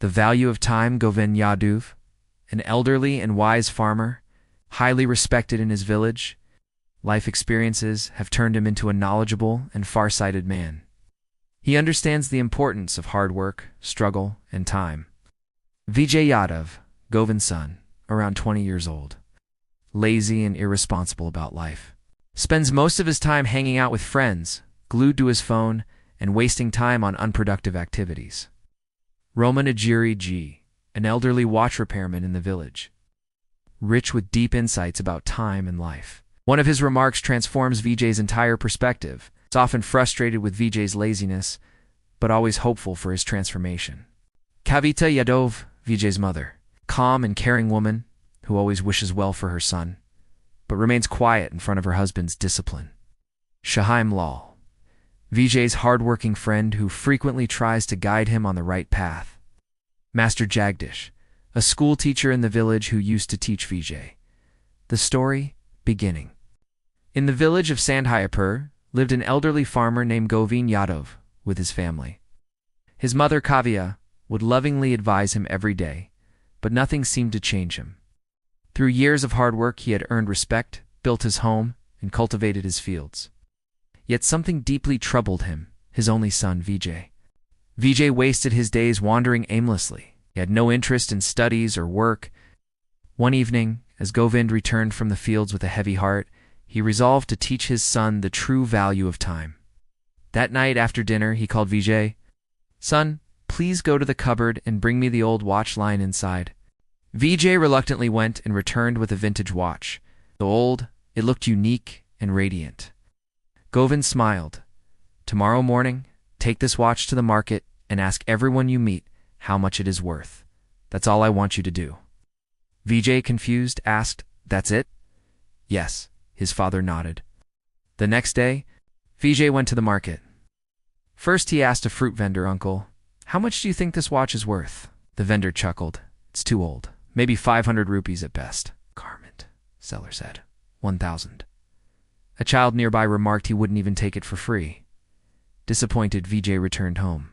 The value of time. Govind Yadav, an elderly and wise farmer, highly respected in his village. Life experiences have turned him into a knowledgeable and far-sighted man. He understands the importance of hard work, struggle, and time. Vijay Yadav, Govind's son, around 20 years old. Lazy and irresponsible about life. Spends most of his time hanging out with friends, glued to his phone, and wasting time on unproductive activities. Romanagiri G, an elderly watch repairman in the village. Rich with deep insights about time and life. One of his remarks transforms Vijay's entire perspective. He's often frustrated with Vijay's laziness, but always hopeful for his transformation. Kavita Yadav, Vijay's mother. Calm and caring woman who always wishes well for her son, but remains quiet in front of her husband's discipline. Shahaim Lal, Vijay's hard-working friend who frequently tries to guide him on the right path. Master Jagdish, a school teacher in the village who used to teach Vijay. The story beginning. In the village of Sandhyapur lived an elderly farmer named Govind Yadav with his family. His mother Kavya would lovingly advise him every day, but nothing seemed to change him. Through years of hard work, he had earned respect, built his home, and cultivated his fields. Yet something deeply troubled him, his only son, Vijay. Vijay wasted his days wandering aimlessly. He had no interest in studies or work. One evening, as Govind returned from the fields with a heavy heart, he resolved to teach his son the true value of time. That night after dinner, he called Vijay. "Son, please go to the cupboard and bring me the old watch lying inside." Vijay reluctantly went and returned with a vintage watch. Though old, it looked unique and radiant. Govind smiled. "Tomorrow morning, take this watch to the market and ask everyone you meet how much it is worth. That's all I want you to do." Vijay, confused, asked, "That's it?" "Yes," his father nodded. The next day, Vijay went to the market. First he asked a fruit vendor, "Uncle, how much do you think this watch is worth?" The vendor chuckled. "It's too old. Maybe 500 rupees at best." "Garment," seller said. 1,000. A child nearby remarked he wouldn't even take it for free. Disappointed, Vijay returned home.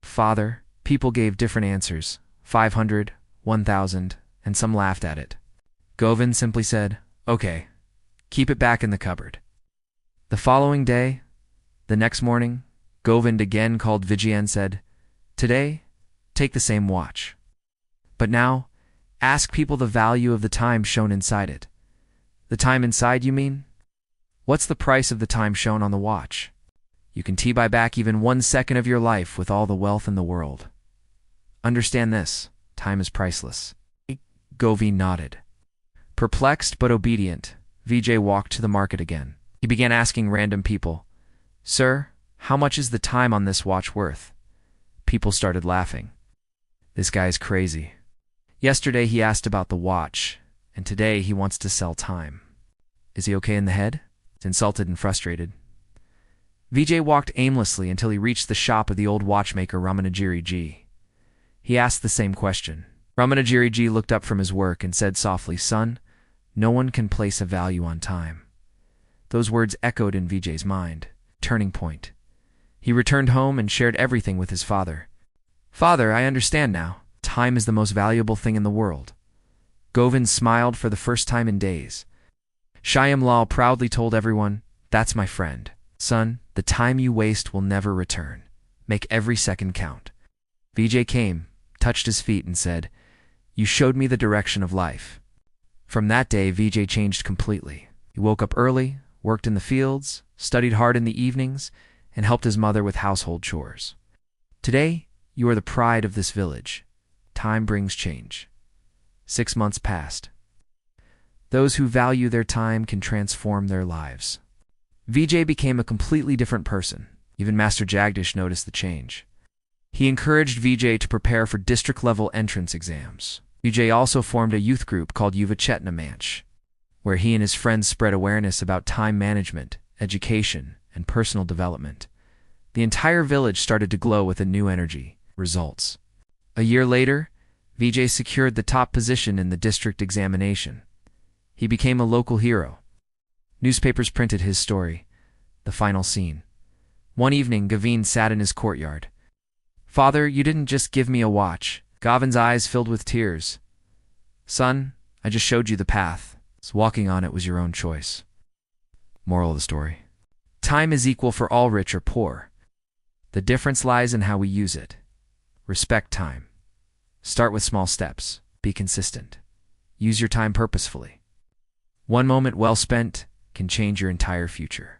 "Father," people gave different answers, 500, 1,000, and some laughed at it. Govind simply said, "Okay, keep it back in the cupboard." The following day, the next morning, Govind again called Vijay and said, "Today, take the same watch. But now, ask people the value of the time shown inside it." "The time inside, you mean?" "What's the price of the time shown on the watch? You can buy back even 1 second of your life with all the wealth in the world. Understand this, time is priceless." Govind nodded. Perplexed but obedient, Vijay walked to the market again. He began asking random people, "Sir, how much is the time on this watch worth?" People started laughing. "This guy is crazy. Yesterday he asked about the watch, and today he wants to sell time. Is he okay in the head?" Insulted and frustrated, Vijay walked aimlessly until he reached the shop of the old watchmaker Ramanagiri G. He asked the same question. Ramanagiri G looked up from his work and said softly, "Son, no one can place a value on time." Those words echoed in Vijay's mind. Turning point. He returned home and shared everything with his father. "Father, I understand now. Time is the most valuable thing in the world." Govind smiled for the first time in days. Shyam Lal proudly told everyone, "That's my friend. Son, the time you waste will never return. Make every second count." Vijay came, touched his feet and said, "You showed me the direction of life." From that day, Vijay changed completely. He woke up early, worked in the fields, studied hard in the evenings, and helped his mother with household chores. Today, you are the pride of this village. Time brings change. 6 months passed. Those who value their time can transform their lives. Vijay became a completely different person. Even Master Jagdish noticed the change. He encouraged Vijay to prepare for district-level entrance exams. Vijay also formed a youth group called Yuva Chetna Manch, where he and his friends spread awareness about time management, education, and personal development. The entire village started to glow with a new energy. Results. A year later, Vijay secured the top position in the district examination. He became a local hero. Newspapers printed his story. The final scene. One evening, Govind sat in his courtyard. "Father, you didn't just give me a watch. Gavin's eyes filled with tears. Son, I just showed you the path. So walking on it was your own choice. Moral of the story. Time is equal for all, rich or poor. The difference lies in how we use it. Respect time. Start with small steps. Be consistent. Use your time purposefully. One moment well spent can change your entire future.